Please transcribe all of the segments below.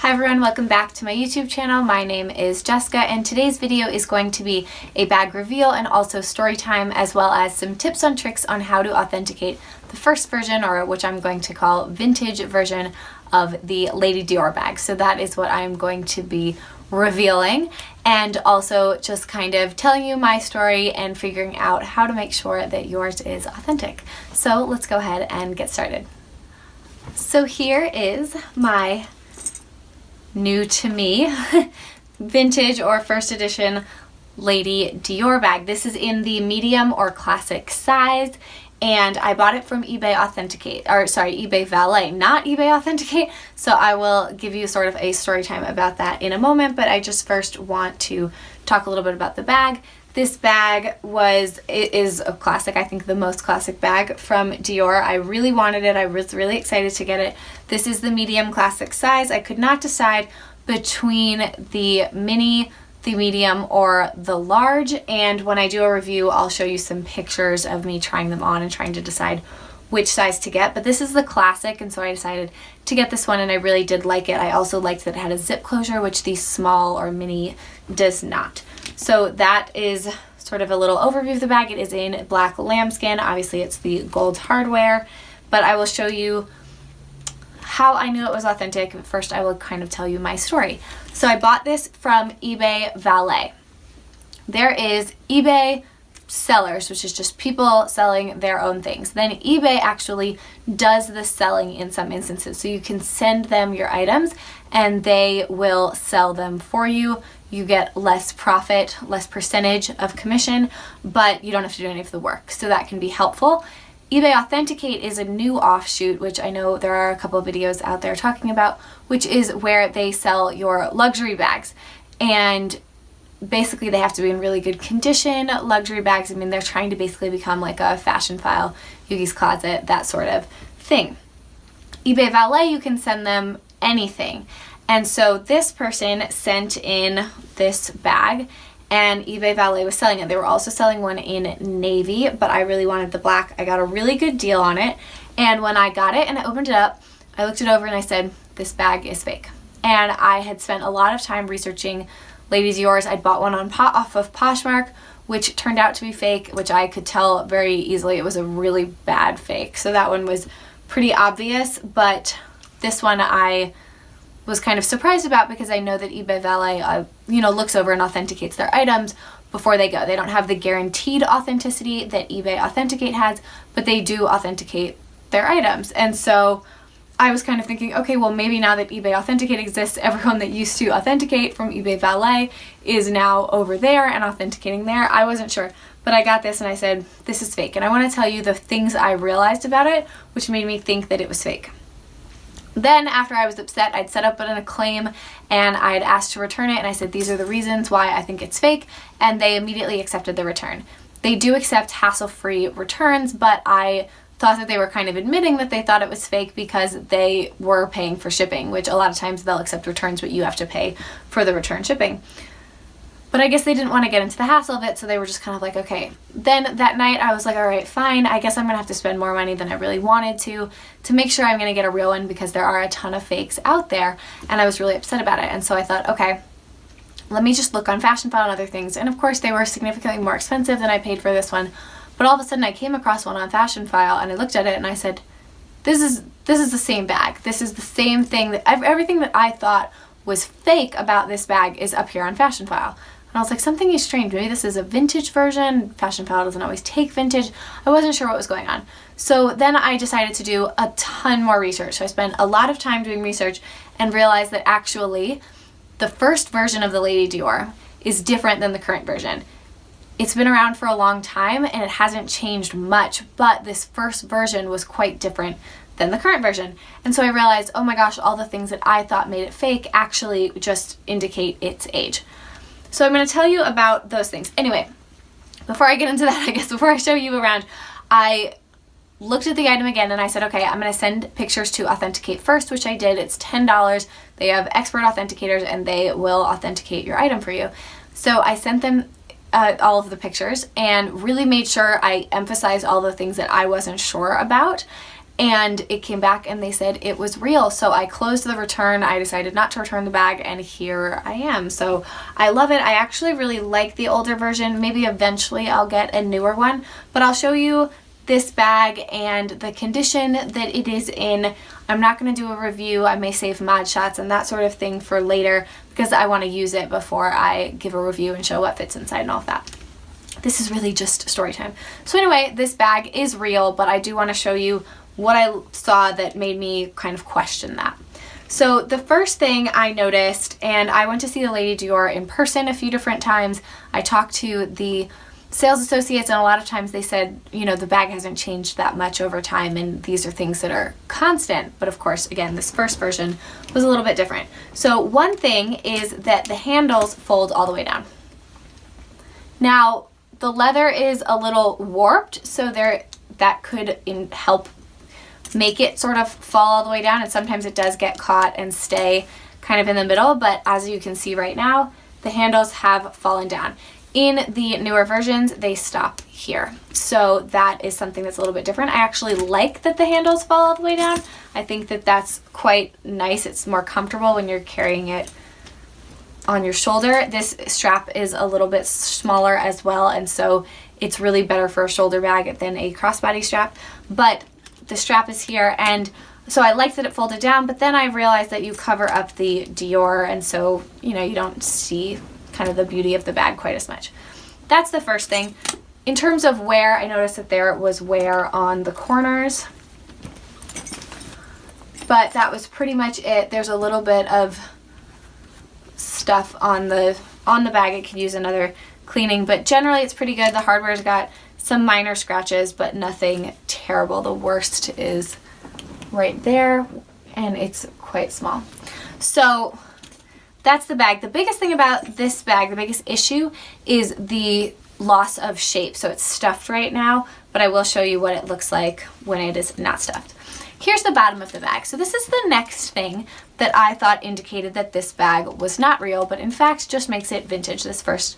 Hi everyone, welcome back to my YouTube channel. My name is Jessica and today's video is going to be a bag reveal and also story time, as well as some tips and tricks on how to authenticate the first version, or which I'm going to call vintage version, of the Lady Dior bag. So that is what I'm going to be revealing, and also just kind of telling you my story and figuring out how to make sure that yours is authentic. So let's go ahead and get started. So here is my new to me vintage or first edition Lady Dior bag. This is in the medium or classic size, and I bought it from eBay eBay Valet, not eBay Authenticate. So I will give you sort of a story time about that in a moment, but I just first want to talk a little bit about the bag. This bag is a classic, I think the most classic bag from Dior. I really wanted it. I was really excited to get it. This is the medium classic size. I could not decide between the mini, the medium, or the large, and when I do a review, I'll show you some pictures of me trying them on and trying to decide which size to get. But this is the classic, and so I decided to get this one, and I really did like it. I also liked that it had a zip closure, which the small or mini does not. So that is sort of a little overview of the bag. It is in black lambskin. Obviously it's the gold hardware, but I will show you how I knew it was authentic. First, I will kind of tell you my story. So I bought this from eBay Valet. There is eBay sellers, which is just people selling their own things. Then eBay actually does the selling in some instances. So you can send them your items and they will sell them for you. You get less profit, less percentage of commission, but you don't have to do any of the work. So that can be helpful. eBay Authenticate is a new offshoot, which I know there are a couple of videos out there talking about, which is where they sell your luxury bags. And basically they have to be in really good condition. Luxury bags, I mean, they're trying to basically become like a fashion file, Yugi's Closet, that sort of thing. eBay Valet, you can send them anything. And so this person sent in this bag and eBay Valet was selling it. They were also selling one in navy, but I really wanted the black. I got a really good deal on it. And when I got it and I opened it up, I looked it over and I said, this bag is fake. And I had spent a lot of time researching Lady Dior's. I'd bought one off of Poshmark, which turned out to be fake, which I could tell very easily. It was a really bad fake. So that one was pretty obvious, but this one I was kind of surprised about because I know that eBay Valet, looks over and authenticates their items before they go. They don't have the guaranteed authenticity that eBay Authenticate has, but they do authenticate their items. And so I was kind of thinking, okay, well maybe now that eBay Authenticate exists, everyone that used to authenticate from eBay Valet is now over there and authenticating there. I wasn't sure, but I got this and I said, this is fake. And I want to tell you the things I realized about it, which made me think that it was fake. Then after I was upset, I'd set up a claim and I'd asked to return it, and I said, these are the reasons why I think it's fake, and they immediately accepted the return. They do accept hassle-free returns, but I thought that they were kind of admitting that they thought it was fake because they were paying for shipping, which a lot of times they'll accept returns, but you have to pay for the return shipping. But I guess they didn't want to get into the hassle of it, so they were just kind of like, okay. Then that night I was like, all right, fine, I guess I'm gonna have to spend more money than I really wanted to make sure I'm gonna get a real one, because there are a ton of fakes out there, and I was really upset about it. And so I thought, okay, let me just look on Fashion File and other things. And of course they were significantly more expensive than I paid for this one, but all of a sudden I came across one on Fashion File and I looked at it and I said, this is the same bag. This is the same thing, that everything that I thought was fake about this bag is up here on Fashion File. And I was like, something is strange. Maybe this is a vintage version. Fashion File doesn't always take vintage. I wasn't sure what was going on. So then I decided to do a ton more research. So I spent a lot of time doing research and realized that actually the first version of the Lady Dior is different than the current version. It's been around for a long time and it hasn't changed much, but this first version was quite different than the current version. And so I realized, oh my gosh, all the things that I thought made it fake actually just indicate its age. So I'm going to tell you about those things. Anyway, before I get into that, I guess before I show you around, I looked at the item again and I said, okay, I'm going to send pictures to Authenticate first, which I did. It's $10. They have expert authenticators and they will authenticate your item for you. So I sent them all of the pictures and really made sure I emphasized all the things that I wasn't sure about. and it came back and they said it was real. So I closed the return. I decided not to return the bag, and here I am. So I love it. I actually really like the older version. Maybe eventually I'll get a newer one, but I'll show you this bag and the condition that it is in. I'm not going to do a review. I may save mod shots and that sort of thing for later because I want to use it before I give a review and show what fits inside and all of that. This is really just story time. So anyway, this bag is real, but I do want to show you what I saw that made me kind of question that. So the first thing I noticed, and I went to see the Lady Dior in person a few different times. I talked to the sales associates, and a lot of times they said, you know, the bag hasn't changed that much over time, and these are things that are constant. But of course, again, this first version was a little bit different. So one thing is that the handles fold all the way down. Now, the leather is a little warped, so that could help make it sort of fall all the way down, and sometimes it does get caught and stay kind of in the middle, but as you can see right now, the handles have fallen down. In the newer versions, they stop here. So that is something that's a little bit different. I actually like that the handles fall all the way down. I think that that's quite nice. It's more comfortable when you're carrying it on your shoulder. This strap is a little bit smaller as well, and so it's really better for a shoulder bag than a crossbody strap. But the strap is here, and so I liked that it folded down, but then I realized that you cover up the Dior, and so, you know, you don't see kind of the beauty of the bag quite as much. That's the first thing. In terms of wear, I noticed that there was wear on the corners, but that was pretty much it. There's a little bit of stuff on the bag. It could use another cleaning, but generally it's pretty good. The hardware's got some minor scratches, but nothing terrible. The worst is right there, and it's quite small. So that's the bag. The biggest thing about this bag, the biggest issue, is the loss of shape. So it's stuffed right now, but I will show you what it looks like when it is not stuffed. Here's the bottom of the bag. So this is the next thing that I thought indicated that this bag was not real, but in fact just makes it vintage. This first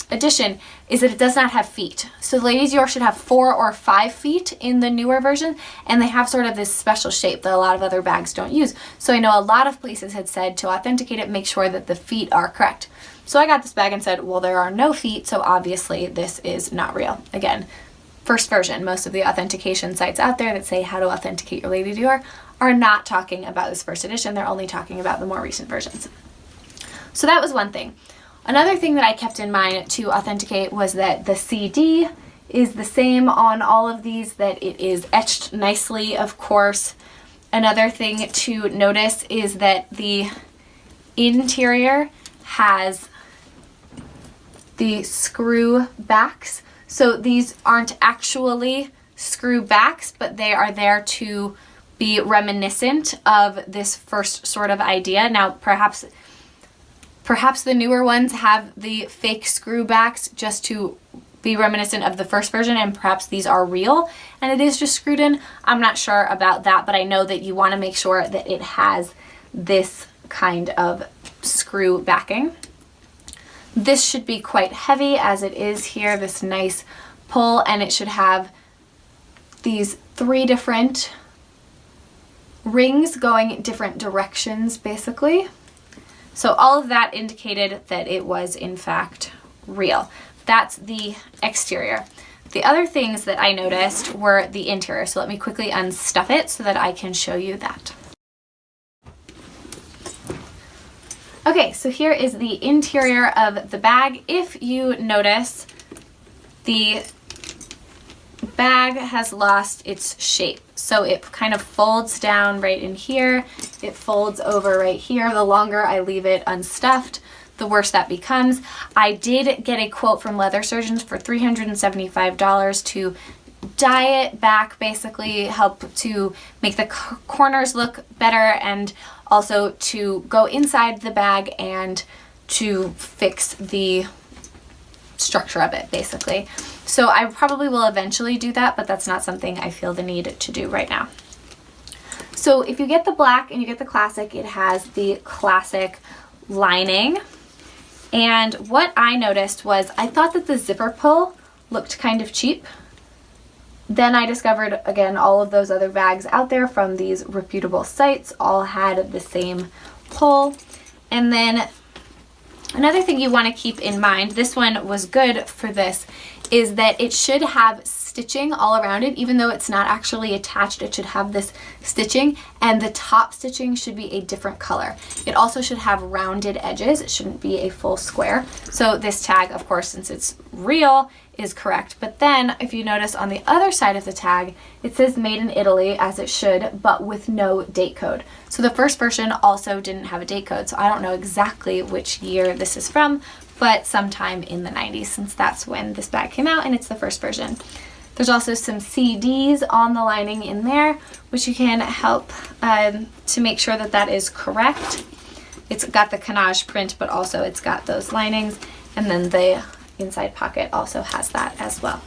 addition is that it does not have feet. So the Lady Dior should have 4 or 5 feet in the newer version, and they have sort of this special shape that a lot of other bags don't use. So I know a lot of places had said to authenticate it, make sure that the feet are correct. So I got this bag and said, well, there are no feet, so obviously this is not real. Again, first version. Most of the authentication sites out there that say how to authenticate your Lady Dior are not talking about this first edition. They're only talking about the more recent versions. So that was one thing. Another thing that I kept in mind to authenticate was that the CD is the same on all of these, that it is etched nicely, of course. Another thing to notice is that the interior has the screw backs. So these aren't actually screw backs, but they are there to be reminiscent of this first sort of idea. Now, perhaps the newer ones have the fake screw backs just to be reminiscent of the first version, and perhaps these are real and it is just screwed in. I'm not sure about that, but I know that you want to make sure that it has this kind of screw backing. This should be quite heavy as it is here, this nice pull, and it should have these 3 different rings going different directions basically. So all of that indicated that it was in fact real. That's the exterior. The other things that I noticed were the interior. So let me quickly unstuff it so that I can show you that. Okay, so here is the interior of the bag. If you notice, the bag has lost its shape. So it kind of folds down right in here. It folds over right here. The longer I leave it unstuffed, the worse that becomes. I did get a quote from leather surgeons for $375 to dye it back, basically help to make the corners look better, and also to go inside the bag and to fix the structure of it basically. So I probably will eventually do that, but that's not something I feel the need to do right now. So if you get the black and you get the classic, it has the classic lining. And what I noticed was I thought that the zipper pull looked kind of cheap. Then I discovered, again, all of those other bags out there from these reputable sites all had the same pull. And then another thing you want to keep in mind, this one was good for this, is that it should have stitching all around it. Even though it's not actually attached, it should have this stitching, and the top stitching should be a different color. It also should have rounded edges. It shouldn't be a full square. So this tag, of course, since it's real, is correct. But then if you notice on the other side of the tag, it says made in Italy, as it should, but with no date code. So the first version also didn't have a date code. So I don't know exactly which year this is from, but sometime in the 90s, since that's when this bag came out and it's the first version. There's also some CDs on the lining in there, which you can help to make sure that that is correct. It's got the canage print, but also it's got those linings, and then the inside pocket also has that as well.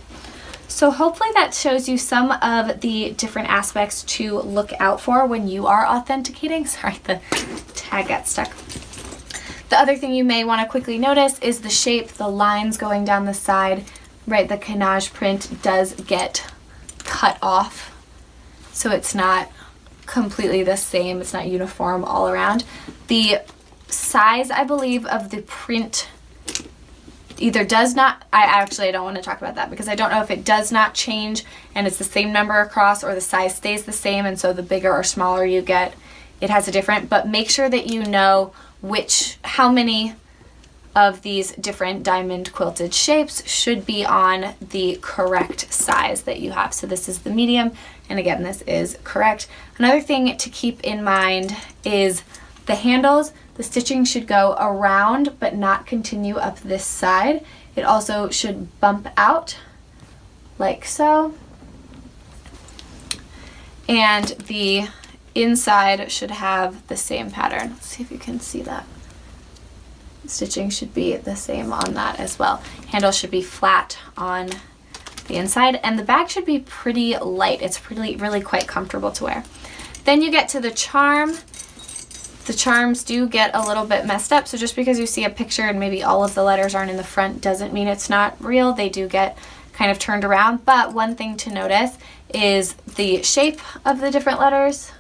So hopefully that shows you some of the different aspects to look out for when you are authenticating. Sorry, the tag got stuck. The other thing you may want to quickly notice is the shape, the lines going down the side, right? The canage print does get cut off, so it's not completely the same. It's not uniform all around. The size, I believe, of the print either does not, I don't want to talk about that because I don't know if it does not change and it's the same number across, or the size stays the same, and so the bigger or smaller you get, it has a different. But make sure that you know how many of these different diamond quilted shapes should be on the correct size that you have. So this is the medium, and again, this is correct. Another thing to keep in mind is the handles. The stitching should go around but not continue up this side. It also should bump out like so. And the inside should have the same pattern. Let's see if you can see that. Stitching should be the same on that as well. Handle should be flat on the inside, and the bag should be pretty light. It's really quite comfortable to wear. Then you get to the charm. The charms do get a little bit messed up, so just because you see a picture and maybe all of the letters aren't in the front doesn't mean it's not real. They do get kind of turned around, but one thing to notice is the shape of the different letters.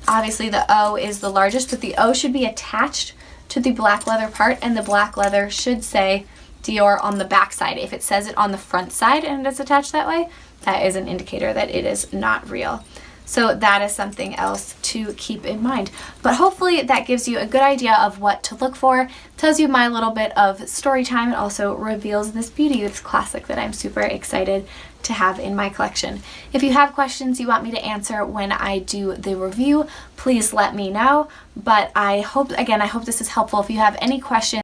Obviously the O is the largest, but the O should be attached to the black leather part, and the black leather should say Dior on the back side. If it says it on the front side and it's attached that way, that is an indicator that it is not real. So that is something else to keep in mind. But hopefully that gives you a good idea of what to look for, tells you my little bit of story time, and also reveals this beauty, this classic that I'm super excited to have in my collection. If you have questions you want me to answer when I do the review, please let me know. But I hope this is helpful. If you have any questions,